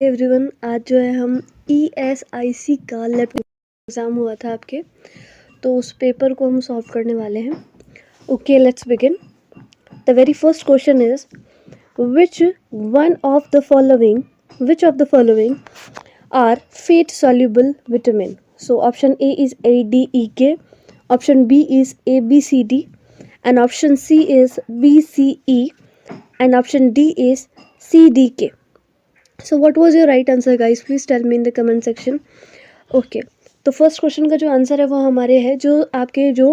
Everyone, आज जो है हम ESIC का लैब एग्ज़ाम हुआ था आपके, तो उस पेपर को हम सॉल्व करने वाले हैं। Okay, let's begin. The very first question is which of the following are fat soluble vitamin? So option A is ADEK, option B is ABCD, and option C is BCE, and option D is CDK. So what was your right answer guys? Please tell me in the comment section. Okay, तो first question का जो answer है वो हमारे है जो आपके जो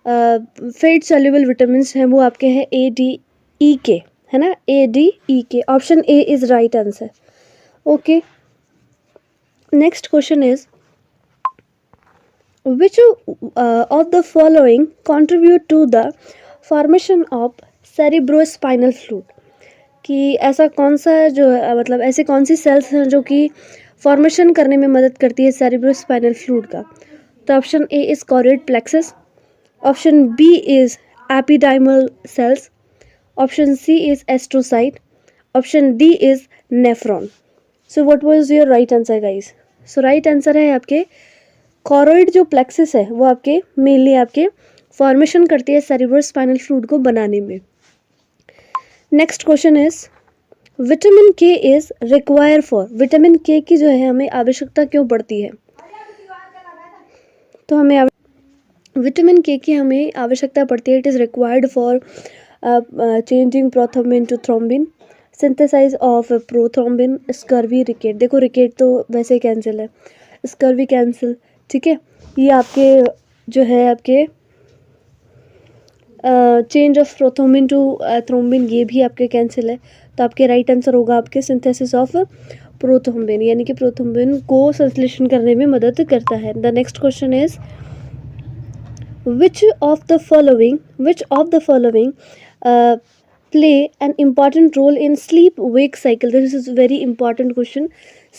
फेट सॉल्युबल विटामिन्स हैं वो आपके हैं ADEK, है ना, ADEK। Option A is right answer. Okay, next question is which of the following contribute to the formation of cerebrospinal fluid? कि ऐसा कौन सा जो है मतलब ऐसे कौन सी सेल्स हैं जो कि फॉर्मेशन करने में मदद करती है सेरिब्रोस्पाइनल फ्लूइड का? तो option A is choroid plexus, option B is ependymal cells, option C is astrocyte, option D is nephron. So what was your right answer guys? So right answer है आपके कॉरोइड जो प्लेक्सस है वो आपके mainly आपके formation करती है cerebrospinal fluid को बनाने में। नेक्स्ट क्वेश्चन इज विटामिन के इज रिक्वायर फॉर, विटामिन के की जो है हमें आवश्यकता क्यों पड़ती है? तो हमें विटामिन के की हमें आवश्यकता पड़ती है, it is required for changing prothrombin to thrombin, synthesize of prothrombin, scurvy, ricket. देखो रिकेट तो वैसे ही कैंसिल है, स्कर्वी कैंसिल, ठीक है। ये आपके जो है आपके change of prothrombin to thrombin, ये भी आपके कैंसिल है। तो आपके राइट आंसर होगा आपके सिंथेसिस ऑफ प्रोथ्रोम्बिन, यानी कि प्रोथ्रोम्बिन को संश्लेषण करने में मदद करता है। The next question is which of the following play an important role in sleep wake cycle? This is very important question.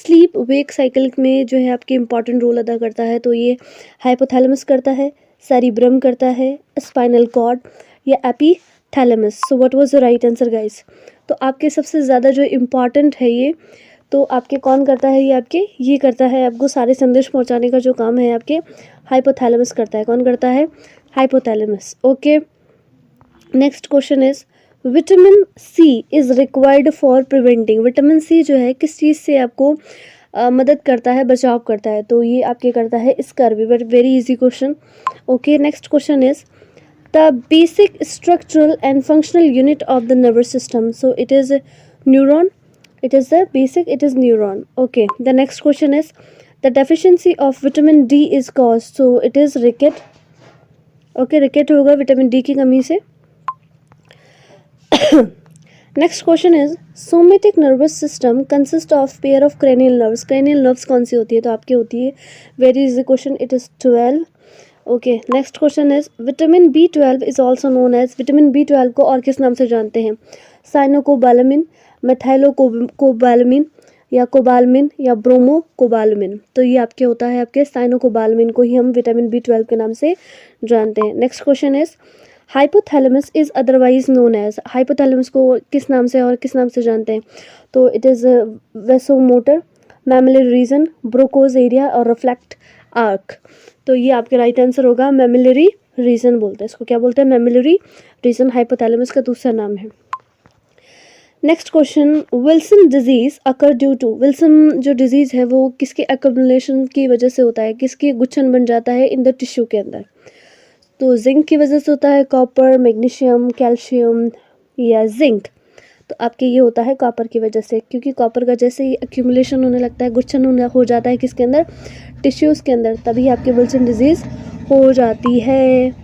sleep wake cycle में जो है आपके important role अदा करता है, तो ये हाइपोथैलेमस करता है, सेरिब्रम करता है, स्पाइनल कॉर्ड या epithalamus. So what was the right answer guys? तो आपके सबसे ज़्यादा जो इम्पॉर्टेंट है ये, तो आपके कौन करता है? ये करता है आपको सारे संदेश पहुंचाने का जो काम है आपके हाइपोथैलेमस करता है। कौन करता है? Hypothalamus. Okay, next question is vitamin C is required for preventing, vitamin C जो है किस चीज़ से आपको मदद करता है, बचाव करता है? तो ये आपके करता है scurvy. Very easy question. Okay, next question is the basic structural and functional unit of the nervous system. So it is neuron, it is the basic, it is neuron. Okay, the next question is the deficiency of vitamin D is caused, so it is ricket. Okay, ricket होगा vitamin D की कमी से। Next question is somatic nervous system consist of pair of cranial nerves, cranial nerves कौन सी होती है? तो आपकी होती है, very easy question, it is 12। Okay, next question is vitamin B12 is also known as, vitamin B12 को और किस नाम से जानते हैं? साइनोकोबालामिन, मेथाइलोकोबालामिन या कोबालमिन या ब्रोमोकोबालामिन। तो ये आपके होता है आपके साइनोकोबालामिन को ही हम विटामिन B12 के नाम से जानते हैं। Next question is hypothalamus is otherwise known as, hypothalamus को किस नाम से और किस नाम से जानते हैं? तो it is vasomotor, mammillary region, Broca's area और रिफ्लेक्ट आर्क। तो ये आपके राइट आंसर होगा मैमिलरी रीजन बोलते हैं इसको। क्या बोलते हैं? मैमिलरी रीजन हाइपोथैलेमस का दूसरा नाम है। Next question, Wilson disease occur due to, Wilson जो डिजीज़ है वो किसके एक्युमुलेशन की वजह से होता है, किसके गुच्छन बन जाता है इन द टिश्यू के अंदर? तो जिंक की वजह से होता है, कॉपर, मैग्नीशियम, कैल्शियम या जिंक? तो आपके ये होता है कॉपर की वजह से, क्योंकि कॉपर का जैसे ही एक्यूमुलेशन होने लगता है, गुच्छन हो जाता है किसके अंदर? टिश्यूज़ के अंदर, तभी आपके विल्सन डिजीज़ हो जाती है।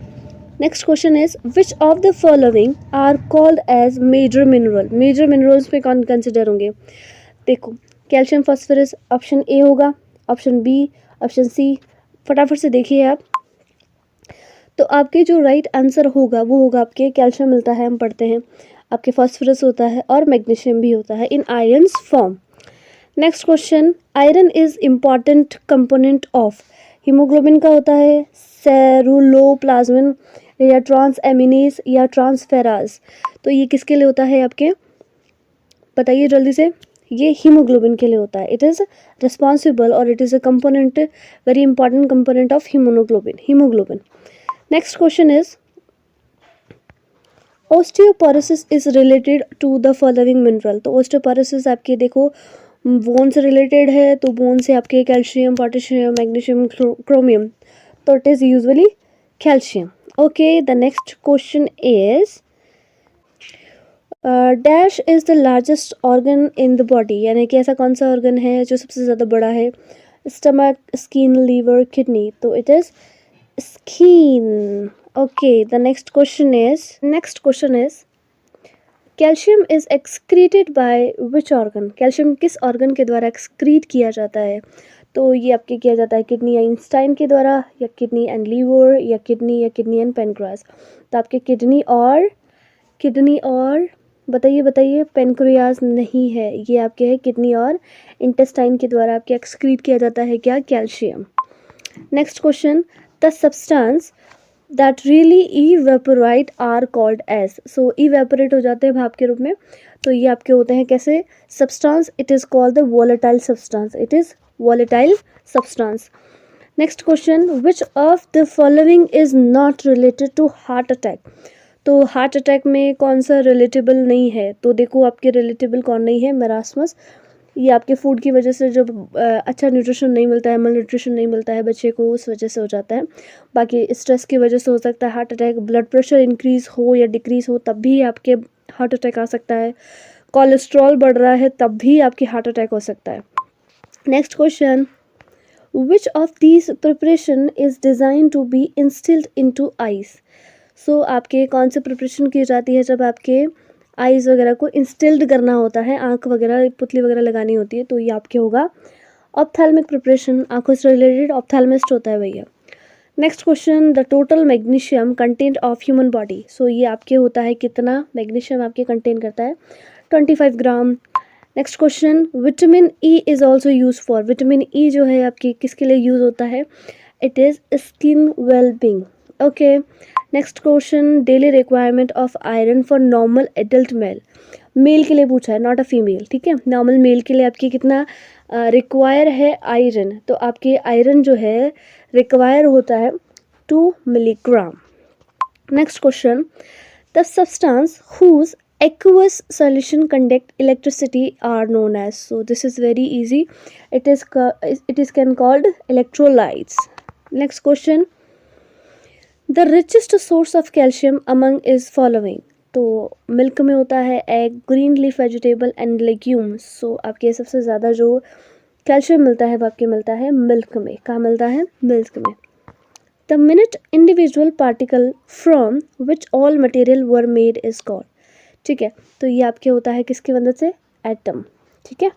Next question is which of the following are called as major mineral, major minerals में कौन कंसिडर होंगे? देखो, कैल्शियम, फॉस्फोरस, ऑप्शन ए होगा, ऑप्शन बी, ऑप्शन सी, फटाफट से देखिए आप। तो आपके जो राइट आंसर होगा वो होगा आपके कैल्शियम मिलता है, हम पढ़ते हैं, आपके फॉस्फोरस होता है और मैग्नीशियम भी होता है in iron's form. Next question, iron is important component of, haemoglobin का होता है, सेरुलोप्लाज्मिन या ट्रांस एमिनेस या ट्रांसफेराज। तो ये किसके लिए होता है आपके? बताइए जल्दी से, ये हीमोग्लोबिन के लिए होता है. इट इज़ रिस्पॉन्सिबल और it is a component, very important component of haemoglobin. Next question is osteoporosis is related to the following mineral. तो ओस्टियोपोरोसिस आपके देखो बोन से रिलेटेड है, तो बोन से आपके कैल्शियम, पोटेशियम, मैग्नीशियम, क्रोमियम, तो it is usually calcium. Okay, the next question is dash is the largest organ in the body. यानी कि ऐसा कौन सा ऑर्गन है जो सबसे ज़्यादा बड़ा है? स्टमक, स्किन, लीवर, किडनी, तो it is skin. Okay, the next question is calcium is excreted by which organ. Calcium किस ऑर्गन के द्वारा एक्सक्रीट किया जाता है? तो ये आपके किया जाता है किडनी या इंस्टाइन के द्वारा, या किडनी एंड लीवर, या किडनी एंड पेनक्रियास. तो आपके किडनी और बताइए पेनक्रियास नहीं है, ये आपके है किडनी और इंटेस्टाइन के द्वारा आपके एक्सक्रीट किया जाता है क्या? Calcium. Next question, the substance that really evaporate are called as. So evaporate हो जाते हैं भाप के रूप में, तो ये आपके होते हैं कैसे substance? It is called the volatile substance. Next question, which of the following is not related to heart attack. तो हार्ट अटैक में कौन सा रिलेटेबल नहीं है? तो देखो आपके रिलेटेबल कौन नहीं है? मेरास्मस. ये आपके फूड की वजह से जब अच्छा न्यूट्रिशन नहीं मिलता है, मल न्यूट्रिशन नहीं मिलता है बच्चे को, उस वजह से हो जाता है. बाकी स्ट्रेस की वजह से हो सकता है heart attack. Blood pressure increase हो या डिक्रीज़ हो तब भी आपके हार्ट अटैक आ सकता है. कोलेस्ट्रॉल बढ़ रहा है तब भी आपके हार्ट अटैक हो सकता है. Next question, which of these preparation is design to be instilled into eyes. So आपके कौन सी प्रिपरेशन की जाती है जब आपके आइज़ वगैरह को इंस्टिल्ड करना होता है, आँख वगैरह पुतली वगैरह लगानी होती है, तो ये आपके होगा ऑप्थेल्मिक प्रिपरेशन. आँखों से रिलेटेड ऑप्थेल्मिस्ट होता है भैया. Next question, the total magnesium content of human body. So ये आपके होता है कितना मैग्नीशियम आपके कंटेन करता है? 25 gram. Next question, vitamin E is also use for. Vitamin E जो है आपकी किसके लिए यूज़ होता है? It is skin wellbeing. Okay, next question, daily requirement of iron for normal adult male के लिए पूछा है, नॉट अ फीमेल. ठीक है, नॉर्मल मेल के लिए आपकी कितना रिक्वायर है आयरन? तो आपके आयरन जो है रिक्वायर होता है 2 milligram. Next question, the substance whose aqueous solution conduct electricity are known as. So this is very easy. It is can called electrolytes. Next question, the richest source of calcium among is following. तो milk में होता है egg, green leaf vegetable and legumes. So आपके सबसे ज़्यादा जो calcium मिलता है वो आपके मिलता है मिल्क में. कहाँ मिलता है? मिल्क में. The minute individual particle from which all material were made is called. ठीक है, तो ये आपके होता है किसकी मदद से? एटम. ठीक है.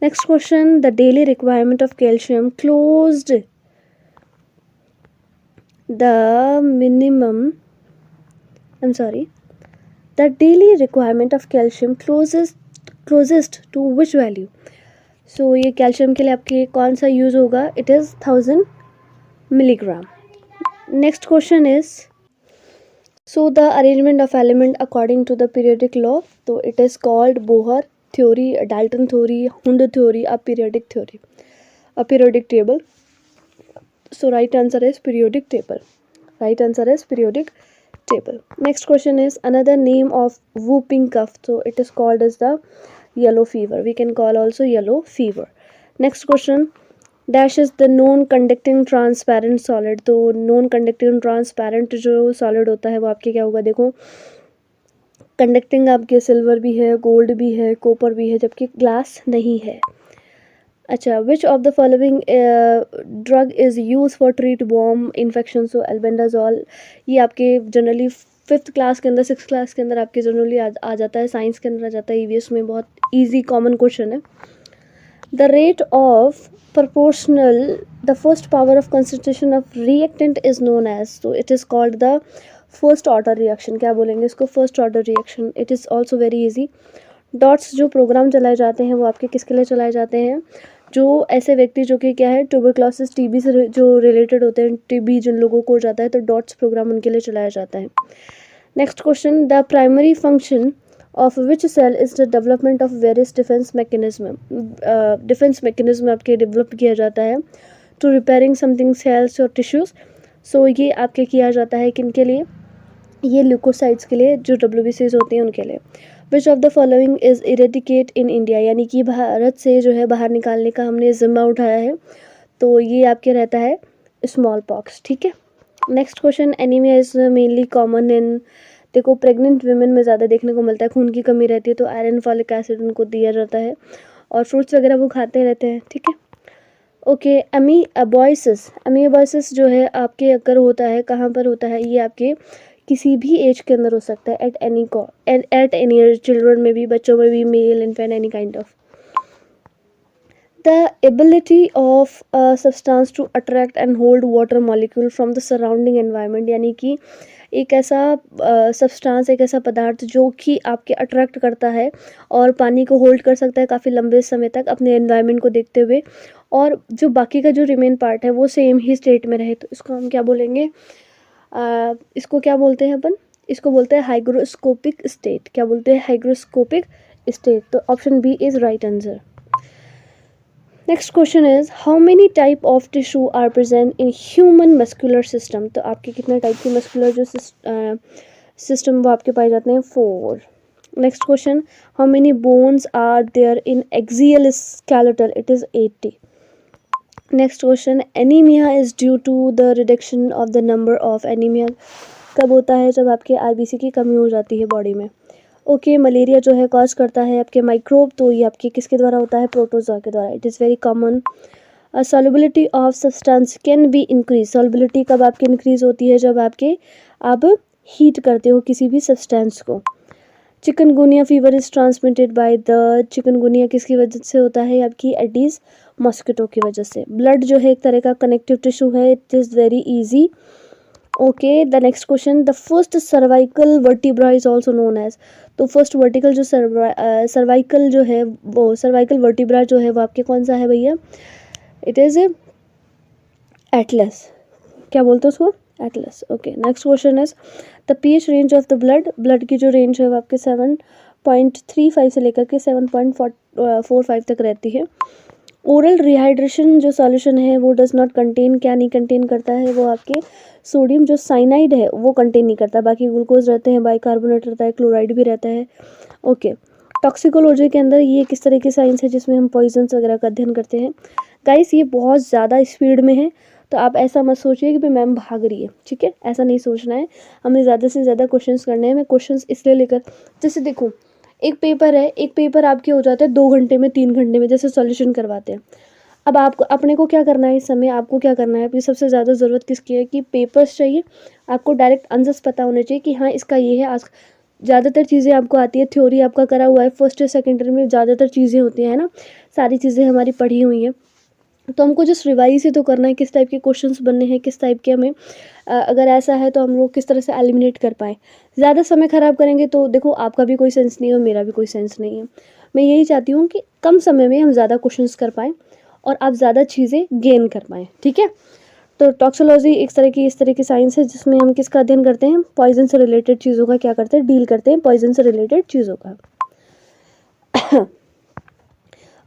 Next question, the daily requirement of calcium closed the daily requirement of calcium closest to which value. So ये कैल्शियम के लिए आपके कौन सा यूज़ होगा? It is 1000 milligram. Next question is, so the arrangement of element according to the periodic law. तो it is called Bohr theory, Dalton theory, Hund theory, a periodic table. So right answer is periodic table. Next question is, another name of whooping cough. So it is called as the yellow fever. We can call also yellow fever. Next question, dash is the non-conducting transparent solid. तो non-conducting transparent जो solid होता है वो आपके क्या होगा? देखो conducting आपके सिल्वर भी है, गोल्ड भी है, कॉपर भी है, जबकि ग्लास नहीं है. अच्छा, which of the following drug is use for treat worm infection. So albendazole. ये आपके जनरली 5th क्लास के अंदर, 6th क्लास के अंदर आपके जनरली आ जाता है, साइंस के अंदर आ जाता है, ईवीएस में बहुत इजी कॉमन क्वेश्चन है. The rate of proportional the first power of concentration of reactant is known as. So it is called the first order reaction. क्या बोलेंगे इसको? first order reaction. It is also very easy. Dots जो programme चलाए जाते हैं वो आपके किसके लिए चलाए जाते हैं? जो ऐसे व्यक्ति जो कि क्या है ट्यूबरक्लोसिस, टीबी से जो रिलेटेड होते हैं, टीबी जिन लोगों को हो जाता है तो डॉट्स प्रोग्राम उनके लिए चलाया जाता है. Next question, the primary function of which cell is the development of various defence mechanism आपके डेवलप किया जाता है टू रिपेयरिंग समथिंग सेल्स और टिश्यूज। सो ये आपके किया जाता है किन के लिए, ये ल्यूकोसाइट्स के लिए, जो WBCs होते हैं उनके लिए। विच of the following is eradicate in India, यानी कि भारत से जो है बाहर निकालने का हमने जिम्मा उठाया है, तो ये आपके रहता है स्मॉल पॉक्स। ठीक है, next question, anaemia is mainly common in, देखो प्रेग्नेंट वुमेन में ज़्यादा देखने को मिलता है, खून की कमी रहती है तो आयरन फॉलिक एसिड उनको दिया जाता है, और फ्रूट्स वगैरह वो खाते रहते हैं। ठीक है, ओके, अमीबाइसिस जो है आपके अगर होता है कहाँ पर होता है, ये आपके किसी भी एज के अंदर हो सकता है, एट एनी एज, चिल्ड्रन में भी, बच्चों में भी, male infant, any kind of. The ability of a substance to attract and hold water molecule from the surrounding environment, यानी कि एक ऐसा सब्सटेंस, एक ऐसा पदार्थ जो कि आपके अट्रैक्ट करता है और पानी को होल्ड कर सकता है काफ़ी लंबे समय तक अपने एनवायरनमेंट को देखते हुए, और जो बाकी का जो रिमेन पार्ट है वो सेम ही स्टेट में रहे, तो इसको हम क्या बोलेंगे, इसको क्या बोलते हैं अपन, इसको बोलते हैं हाइग्रोस्कोपिक स्टेट। क्या बोलते हैं, हाइग्रोस्कोपिक स्टेट। तो option B is right answer. Next question is how many type of tissue are present in human muscular system, तो आपके कितने टाइप के मस्कुलर जो सिस्टम वो आपके पाए जाते हैं, 4। Next question, how many bones are there in axial skeletal, it is 80। Next question, anaemia is due to the reduction of the number of, anaemia कब होता है, जब आपके RBC की कमी हो जाती है बॉडी में। ओके, मलेरिया जो है कॉज करता है आपके माइक्रोब, तो ये आपके किसके द्वारा होता है, प्रोटोजोआ के द्वारा, it is very common. Solubility of substance can be increase, solubility कब आपकी इंक्रीज होती है, जब आप हीट करते हो किसी भी सब्सटेंस को। Chikungunya fever is transmitted by the, chikungunya किसकी वजह से होता है, आपकी एडीज मॉस्किटो की वजह से। ब्लड जो है एक तरह का कनेक्टिव टिश्यू है, it is very easy. Okay, the next question, the first cervical vertebra is also known as, तो फर्स्ट वर्टिकल जो सर्वाइकल जो है, वो सर्वाइकल वर्टिब्रा जो है वो आपके कौन सा है भैया, इट इज एटलस। क्या बोलते हैं उसको, Atlas. Okay, next question is the pH range of the blood की जो रेंज है वो आपके 7.35 से लेकर के 7.45 तक रहती है। ओरल रिहाइड्रेशन जो सॉल्यूशन है वो डज नॉट कंटेन, क्या नहीं कंटेन करता है, वो आपके सोडियम जो साइनाइड है वो कंटेन नहीं करता, बाकी ग्लूकोज रहते हैं, बाइकार्बोनेट रहता है, क्लोराइड भी रहता है। ओके, टॉक्सिकोलॉजी के अंदर ये किस तरह की साइंस है जिसमें हम पॉइजन्स वगैरह का अध्ययन करते हैं। गाइस ये बहुत ज़्यादा स्पीड में है, तो आप ऐसा मत सोचिए कि भाई मैम भाग रही है, ठीक है, ऐसा नहीं सोचना है, हमें ज़्यादा से ज़्यादा क्वेश्चंस करने हैं। मैं क्वेश्चंस इसलिए लेकर, जैसे देखो एक पेपर है, एक पेपर आपके हो जाता है 2 घंटे में, 3 घंटे में, जैसे सॉल्यूशन करवाते हैं। अब आपको अपने को क्या करना है, इस समय आपको क्या करना है, अपनी सबसे ज़्यादा ज़रूरत किसकी है, कि पेपर्स चाहिए, आपको डायरेक्ट आंसर्स पता होने चाहिए कि हाँ इसका ये है। आज ज़्यादातर चीज़ें आपको आती है, थ्योरी आपका करा हुआ है, फर्स्ट या सेकेंड ईयर में ज़्यादातर चीज़ें होती हैं ना, सारी चीज़ें हमारी पढ़ी हुई हैं, तो हमको जस्ट रिवाइज ही तो करना है, किस टाइप के क्वेश्चंस बनने हैं, किस टाइप के हमें अगर ऐसा है तो हम लोग किस तरह से एलिमिनेट कर पाएँ। ज़्यादा समय ख़राब करेंगे तो देखो आपका भी कोई सेंस नहीं है और मेरा भी कोई सेंस नहीं है। मैं यही चाहती हूँ कि कम समय में हम ज़्यादा क्वेश्चंस कर पाएँ और आप ज़्यादा चीज़ें गेन कर पाएँ, ठीक है। तो टॉक्सोलॉजी एक तरह की, इस तरह की साइंस है जिसमें हम किसका अध्ययन करते हैं, पॉइजन से रिलेटेड चीज़ों का क्या करते हैं, डील करते हैं पॉइजन से रिलेटेड चीज़ों का।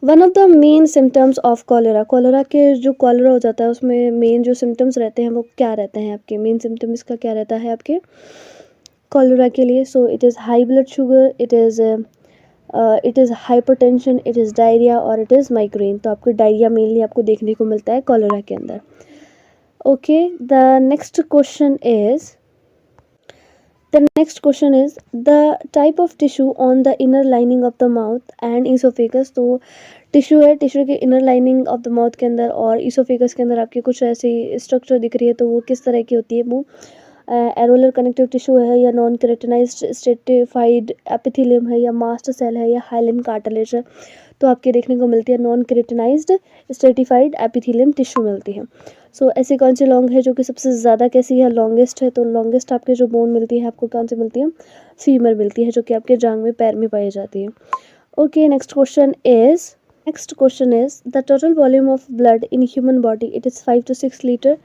One of the main symptoms of cholera, cholera के जो कॉलेरा हो जाता है उसमें मेन जो सिम्टम्स रहते हैं वो क्या रहते हैं आपके, मेन सिम्टम इसका क्या रहता है आपके कॉलेरा के लिए। सो it is high blood sugar, it is hypertension, it is diarrhoea और इट इज़ माइग्रेन। तो आपको डायरिया मेनली आपको देखने को मिलता है कॉलेरा के अंदर। Okay, the next question is the type of tissue on the inner lining of the mouth and esophagus। तो टिश्यू है, टिश्यू के inner lining of the mouth के अंदर और इसोफेगस के अंदर आपके कुछ ऐसी स्ट्रक्चर दिख रही है, तो वो किस तरह की होती है, वो एरोलर कनेक्टिव टिश्यू है या नॉन केराटिनाइज्ड स्ट्रेटिफाइड एपिथेलियम है या मास्ट सेल है या हाइलन कार्टिलेज है। तो आपके देखने को मिलती है non keratinised stratified epithelium tissue मिलती है। सो ऐसी कौन सी लॉन्ग है जो कि सबसे ज़्यादा कैसी है, लॉन्गेस्ट है। तो लॉन्गेस्ट आपके जो बोन मिलती है आपको कौन सी मिलती है, फीमर मिलती है, जो कि आपके जांग में, पैर में पाई जाती है। Okay, next question is the total volume of blood in human body, it is 5 to 6 litre.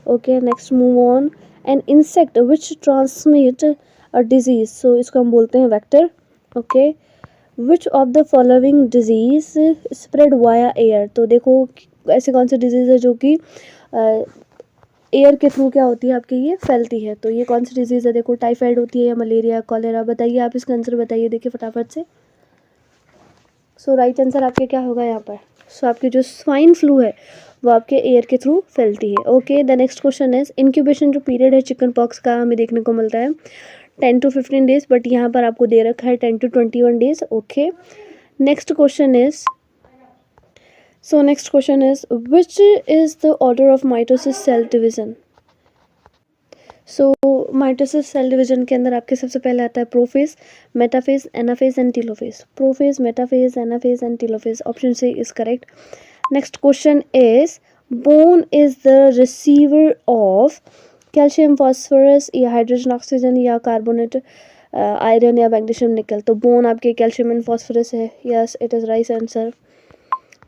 Okay, next move on, an insect which transmit a disease, so इसको हम बोलते हैं vector. Okay, which of the following disease spread via air? तो देखो ऐसे कौन सी disease है जो कि एयर के थ्रू क्या होती है आपके, ये फैलती है। तो ये कौन सी डिजीज़ है? देखो टाइफाइड होती है या मलेरिया, कॉलेरा, बताइए आप इसका आंसर बताइए, देखिए फटाफट से। सो राइट आंसर आपके क्या होगा यहाँ पर? सो आपकी जो स्वाइन फ्लू है वो आपके एयर के थ्रू फैलती है। Okay, the next question is incubation जो पीरियड है चिकन पॉक्स का हमें देखने को मिलता है 10 to 15 डेज, बट यहाँ पर आपको दे रखा है 10 to 21 days. Okay, next question is next question is which is the order of mitosis cell division? So mitosis cell division के अंदर आपके सबसे पहले आता है prophase, metaphase, anaphase and telophase. Prophase, metaphase, anaphase and telophase, option C is correct. Next question is bone is the receiver of calcium, phosphorus या hydrogen, oxygen या carbonate, iron या मैग्नीशियम, निकल। तो बोन आपके calcium and phosphorus है। Yes, it is right answer.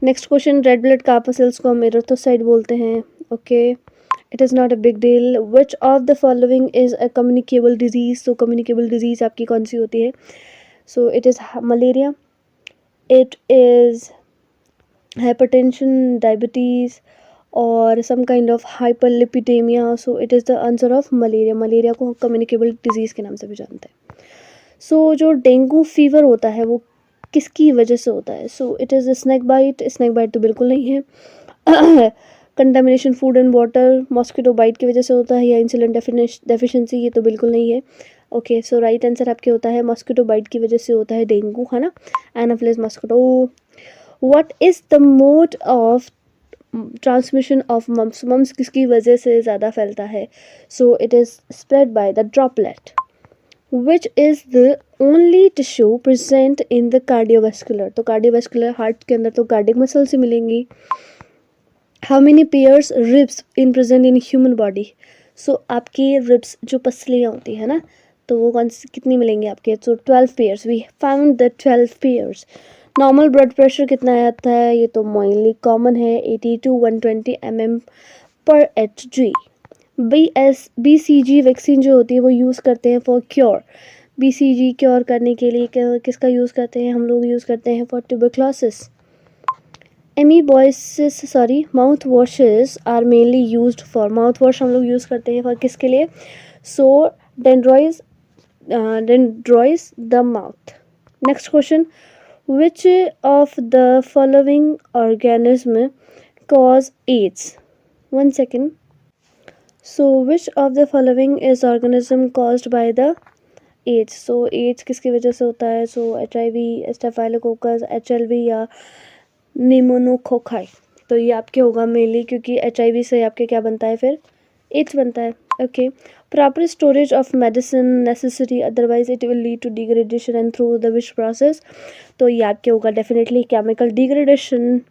Next question, red blood corpus cells को हम erythrocyte बोलते हैं। Okay, it is not a big deal. Which of the following is a communicable disease? तो communicable disease आपकी कौन सी होती है? So it is malaria, it is hypertension, diabetes और some kind of hyperlipidemia. So it is the answer of malaria. Malaria को communicable disease के नाम से भी जानते हैं। सो जो डेंगू फीवर होता है वो किसकी वजह से होता है? So it is snake bite. Snake bite तो बिल्कुल नहीं है। Contamination food and water, mosquito bite की वजह से होता है, या इंसुलिन डेफिशिएंसी, ये तो बिल्कुल नहीं है। ओके, सो राइट आंसर आपके होता है मॉस्किटो बाइट की वजह से होता है डेंगू, है ना, anopheles mosquito. What is the mode of transmission of mumps? Mumps किसकी वजह से ज़्यादा फैलता है? So it is spread by the droplet. Which is the only tissue present in the cardiovascular? तो कार्डियोवास्कुलर हार्ट के अंदर तो कार्डियक मसल से मिलेंगी। How many pairs ribs in present in human body? So आपकी रिब्स जो पसलियाँ होती है ना, तो वो कौन सी कितनी मिलेंगी आपके? So 12 pairs, we found the 12 pairs. Normal blood pressure कितना आता है? ये तो मोइनली कॉमन है, 80 to 120 mm पर HG। BCG वैक्सीन जो होती है वो यूज़ करते हैं फॉर क्योर। BCG क्योर करने के लिए किसका यूज़ करते हैं? हम लोग यूज़ करते हैं for tuberculosis. Mouth washes are mainly used for, mouth wash हम लोग यूज़ करते हैं फॉर किसके लिए? सो डेंड्रॉइज the mouth. Next question, which of the following organism cause AIDS? One second. So which of the following is organism caused by the AIDS? So AIDS किसकी वजह से होता है? So HIV, स्टेफाइलोकोकस, HLV या निमोनोकोकाई। तो ये आपके होगा मेनली, क्योंकि HIV से आपके क्या बनता है फिर? एड्स बनता है। Okay, proper storage of medicine necessary, otherwise it will lead to degradation and through the which process. तो ये आपके होगा definitely chemical degradation.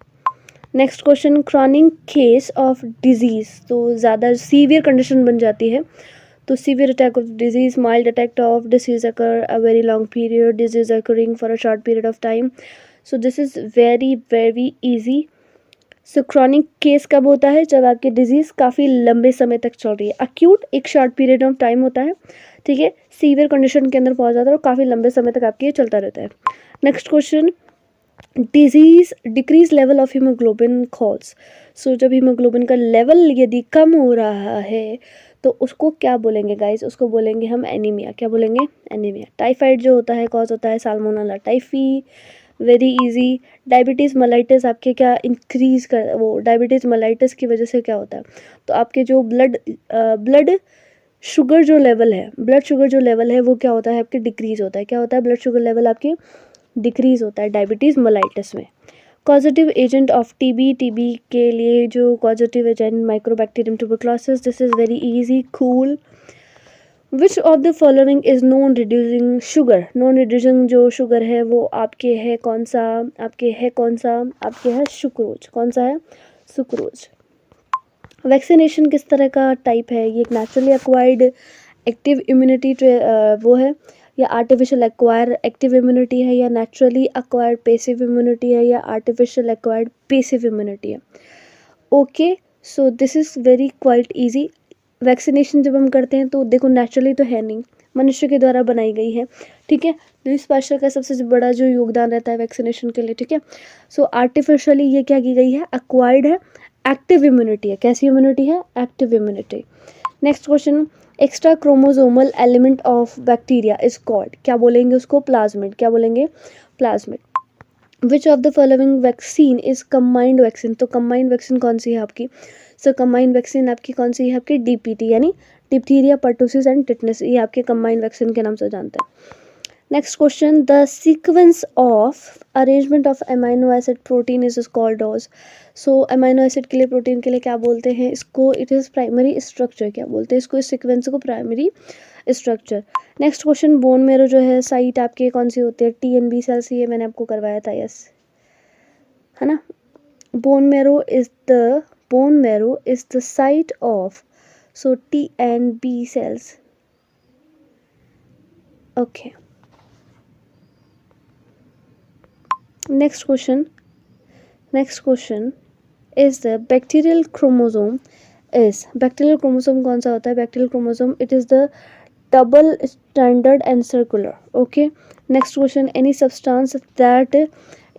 Next question, chronic case of disease, तो ज़्यादा सीवियर कंडीशन बन जाती है। तो severe attack of disease, mild attack of disease occur a very long period, disease occurring for a short period of time. So this is very very easy. So chronic case कब होता है? जब आपकी disease काफ़ी लंबे समय तक चल रही है। अक्यूट एक शॉर्ट पीरियड ऑफ टाइम होता है, ठीक है, सीवियर कंडीशन के अंदर पहुंच जाता है और काफ़ी लंबे समय तक आपकी ये चलता रहता है। Next question, disease decrease level of haemoglobin cause. So जब हीमोग्लोबिन का लेवल यदि कम हो रहा है तो उसको क्या बोलेंगे गाइज? उसको बोलेंगे हम एनीमिया। क्या बोलेंगे? एनीमिया। टाइफाइड जो होता है कॉज होता है salmonella typhi, very easy. Diabetes mellitus आपके क्या इंक्रीज कर, वो डायबिटीज़ मलाइटिस की वजह से क्या होता है? तो आपके जो ब्लड शुगर जो लेवल है, ब्लड शुगर जो लेवल है वो क्या होता है आपके? डिक्रीज होता है। क्या होता है? ब्लड शुगर लेवल आपके डिक्रीज होता है डायबिटीज़ मलाइटिस में। कॉजेटिव एजेंट ऑफ टीबी के लिए जो causative agent mycobacterium tuberculosis, this is very easy, cool. Which of the following is non reducing sugar? Non reducing जो शुगर है वो आपके है कौन सा? आपके है सुक्रोज। कौन सा है? सुक्रोज। वैक्सीनेशन किस तरह का टाइप है? ये एक नेचुरली एक्वायर्ड एक्टिव इम्यूनिटी वो है, या आर्टिफिशियल एक्वायर एक्टिव इम्यूनिटी है, या नेचुरली एक्वायर्ड पेसिव इम्यूनिटी है, या आर्टिफिशियल एक्वायर्ड पेसिव इम्यूनिटी है। Okay, so this is very quite easy. Vaccination जब हम करते हैं तो देखो नेचुरली तो है नहीं, मनुष्य के द्वारा बनाई गई है, ठीक है। लुईस पास्चर का सबसे बड़ा जो योगदान रहता है वैक्सीनेशन के लिए, ठीक है। सो आर्टिफिशियली ये क्या की गई है, एक्वायर्ड है, एक्टिव इम्यूनिटी है। कैसी इम्यूनिटी है, active immunity. Next question, extra chromosomal element of bacteria is called, क्या बोलेंगे उसको, प्लाज्मिड। क्या बोलेंगे, plasmid. Which of the following vaccine is combined vaccine, तो कंबाइंड वैक्सीन कौन सी है आपकी, सो कंबाइंड वैक्सीन आपकी कौन सी है, आपकी डीपीटी, यानी डिप्थीरिया, पर्टुसिस एंड टिटनेस, ये आपके कंबाइंड वैक्सीन के नाम से जानते हैं। Next question, the sequence of arrangement of amino acid protein is called ऑज, सो अमाइनो एसिड के लिए, प्रोटीन के लिए क्या बोलते हैं इसको, इट इज़ प्राइमरी स्ट्रक्चर। क्या बोलते हैं इसको, इस सीक्वेंस को primary structure. Next question, bone marrow जो है साइट आपके कौन सी होती है, TNB सेल्स, ये मैंने आपको करवाया था, यस है ना। Bone marrow is the site of, so TNB cells, okay. Next question is the bacterial chromosome bacterial chromosome कौन सा होता है, bacterial chromosome it is the double stranded and circular, okay. Next question, any substance that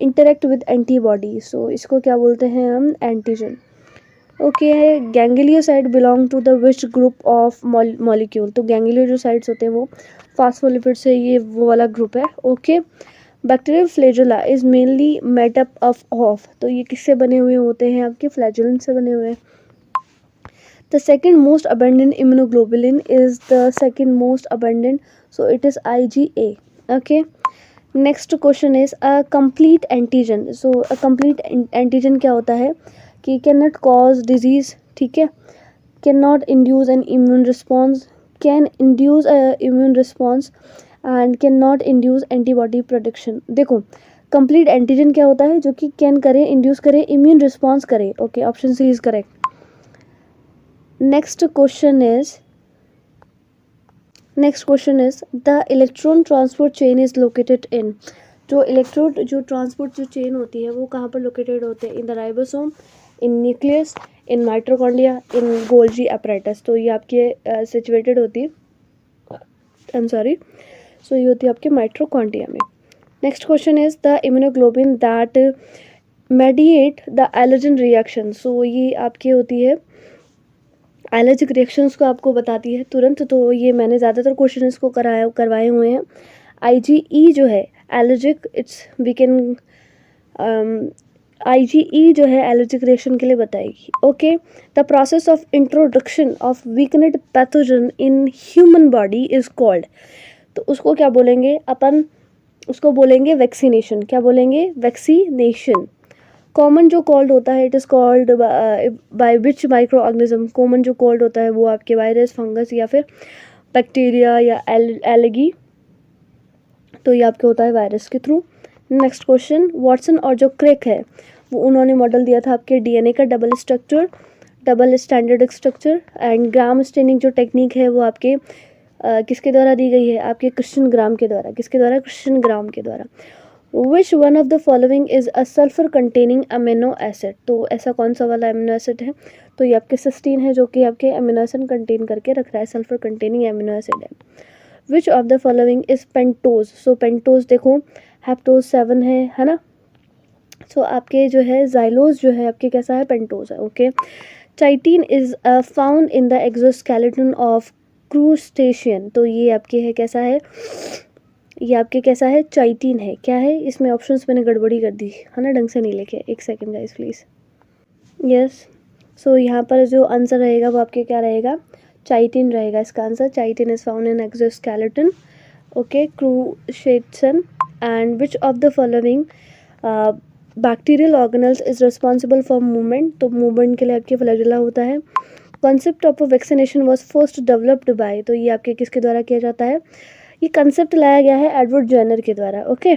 interact with antibody, so इसको क्या बोलते हैं हम, antigen, okay. Ganglioside belong to the which group of molecule, तो गैंग्लियो जो साइड्स होते हैं वो फास्फोलिपिड से, ये वो वाला ग्रुप है, okay. Bacterial flagella is mainly made up of, तो ये किससे बने हुए होते हैं, आपके फ्लैजुलन से बने हुए हैं। The second most abundant immunoglobulin is the second most abundant, so it is IgA, okay. Next question is a complete antigen, so a complete antigen क्या होता है कि कैन नॉट कॉज डिजीज, ठीक है, can not induce an immune response, can induce immune response and can not induce antibody production. देखो complete antigen क्या होता है, जो कि कैन करे, इंड्यूस करे, इम्यून रिस्पॉन्स करे, okay, option C is correct. Next question is the electron transport chain is located in, जो ट्रांसपोर्ट जो चेन होती है वो कहाँ पर लोकेटेड होते हैं, in the ribosome, in nucleus, in mitochondria, in Golgi apparatus, तो ये आपके सिचुएटेड होती है, आई एम सॉरी, सो ये होती है आपके माइटोकॉन्ड्रिया में। Next question is the immunoglobin that mediate the allergen reaction, so ये आपकी होती है एलर्जिक रिएक्शंस को आपको बताती है तुरंत, तो ये मैंने ज़्यादातर क्वेश्चन इसको करवाए हुए हैं। IgE जो है allergic, it's we can IgE जो है एलर्जिक रिएक्शन के लिए बताएगी, okay. The process of introduction of weakened pathogen in human body is called, तो उसको क्या बोलेंगे अपन, उसको बोलेंगे वैक्सीनेशन। क्या बोलेंगे, वैक्सीनेशन। कॉमन जो कॉल्ड होता है, it is called by which micro organism, common जो कॉल्ड होता है वो आपके वायरस, फंगस या फिर बैक्टीरिया या एलगी, तो ये आपके होता है वायरस के थ्रू। नेक्स्ट क्वेश्चन, वॉटसन और जो क्रिक है वो उन्होंने मॉडल दिया था आपके DNA का double standard structure, and gram staining जो टेक्निक है वो आपके किसके द्वारा दी गई है, आपके क्रिश्चियन ग्राम के द्वारा। किसके द्वारा, क्रिश्चियन ग्राम के द्वारा। Which one of the following is a sulphur containing amino acid, तो ऐसा कौन सा वाला अमीनो एसिड है, तो ये आपके सिस्टीन है, जो कि आपके अमीनो एसिड कंटेन करके रख रहा है, सल्फर कंटेनिंग अमीनो एसिड है। विच of the following is pentose, so pentose देखो हेप्टोज 7 है ना, सो आपके जो है जाइलोज जो है आपके कैसा है, पेंटोज है, okay. Chitin is found in the exoskeleton of crustacean, तो ये आपके है कैसा है, ये आपके कैसा है, चाइटीन है, क्या है, इसमें ऑप्शंस मैंने गड़बड़ी कर दी है ना, ढंग से नहीं लिखे, एक सेकंड गाइस प्लीज़, यस। सो यहाँ पर जो आंसर रहेगा वो आपके क्या रहेगा, चाइटीन रहेगा इसका answer. Chitin is found in exoskeleton, okay, crustacean. And which of the following bacterial organelles is responsible for movement, तो मूवमेंट के लिए आपके फ्लैजुला होता है। Concept of vaccination was first developed by, तो ये आपके किसके द्वारा किया जाता है, ये कंसेप्ट लाया गया है एडवर्ड जेनर के द्वारा, ओके।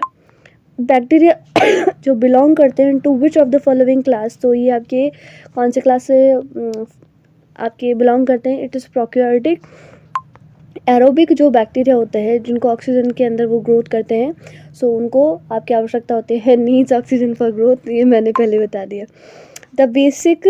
बैक्टीरिया जो बिलोंग करते हैं to which of the following class, तो ये आपके कौन से क्लास से आपके बिलोंग करते हैं, इट इज़ प्रोकैरियोटिक। एरोबिक जो बैक्टीरिया होते हैं जिनको ऑक्सीजन के अंदर वो ग्रोथ करते हैं, सो उनको आपकी आवश्यकता होती है नीड्स ऑक्सीजन फॉर ग्रोथ, ये मैंने पहले बता दिया। The basic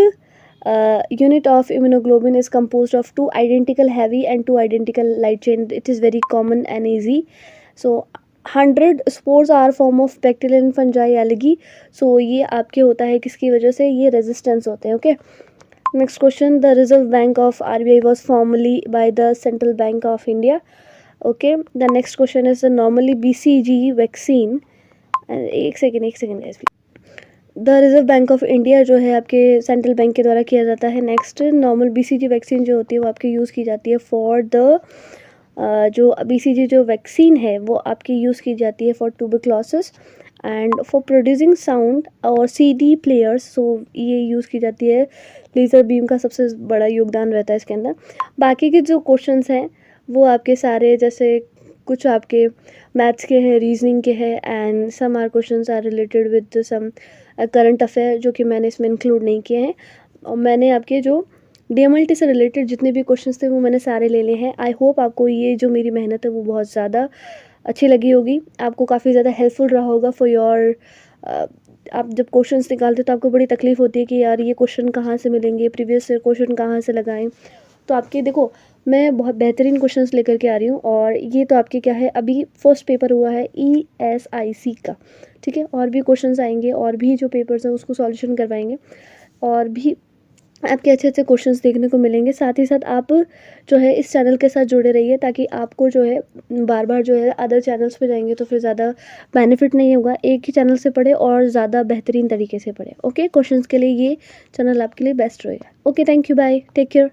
unit of immunoglobulin is composed of 2 identical heavy and 2 identical light chain. It is very common and easy. So 100 spores are form of bacteria and fungi algae. So ये आपके होता है किसकी वजह से, ये रेजिस्टेंस होते हैं. Okay, next question. The reserve bank of RBI was formerly by the Central Bank of India. Okay, the next question is normally BCG vaccine. एक second. The reserve bank of India जो है आपके central bank के द्वारा किया जाता है. Next, normal BCG vaccine जो होती है वो आपकी यूज़ की जाती है फॉर द जो BCG जो वैक्सीन है वो आपकी यूज़ की जाती है for tuberculosis and for producing sound और CD प्लेयर्स. सो ये यूज़ की जाती है. लेज़र बीम का सबसे बड़ा योगदान रहता है इसके अंदर. बाकी के जो क्वेश्चंस हैं वो आपके सारे, जैसे कुछ आपके मैथ्स के हैं, रीजनिंग के हैं, and some are questions are related with some current affair जो कि मैंने इसमें इंक्लूड नहीं किए हैं. और मैंने आपके जो DMLT से रिलेटेड जितने भी क्वेश्चंस थे वो मैंने सारे ले लिए हैं. आई होप आपको ये जो मेरी मेहनत है वो बहुत ज़्यादा अच्छी लगी होगी, आपको काफ़ी ज़्यादा हेल्पफुल रहा होगा फॉर योर. आप जब क्वेश्चंस निकालते हो तो आपको बड़ी तकलीफ होती है कि यार ये क्वेश्चन कहाँ से मिलेंगे, प्रीवियस क्वेश्चन कहाँ से लगाएं. तो आपके देखो, मैं बहुत बेहतरीन क्वेश्चंस लेकर के आ रही हूँ. और ये तो आपके क्या है, अभी फर्स्ट पेपर हुआ है ESIC का, ठीक है. और भी क्वेश्चंस आएंगे और भी जो पेपर्स हैं उसको सॉल्यूशन करवाएंगे और भी आपके अच्छे अच्छे क्वेश्चंस देखने को मिलेंगे. साथ ही साथ आप जो है इस चैनल के साथ जुड़े रहिए ताकि आपको जो है बार बार जो है अदर चैनल्स पे जाएंगे तो फिर ज़्यादा बेनिफिट नहीं होगा. एक ही चैनल से पढ़े और ज़्यादा बेहतरीन तरीके से पढ़े. ओके, क्वेश्चंस के लिए ये चैनल आपके लिए बेस्ट रहेगा. Okay, thank you, bye, take care.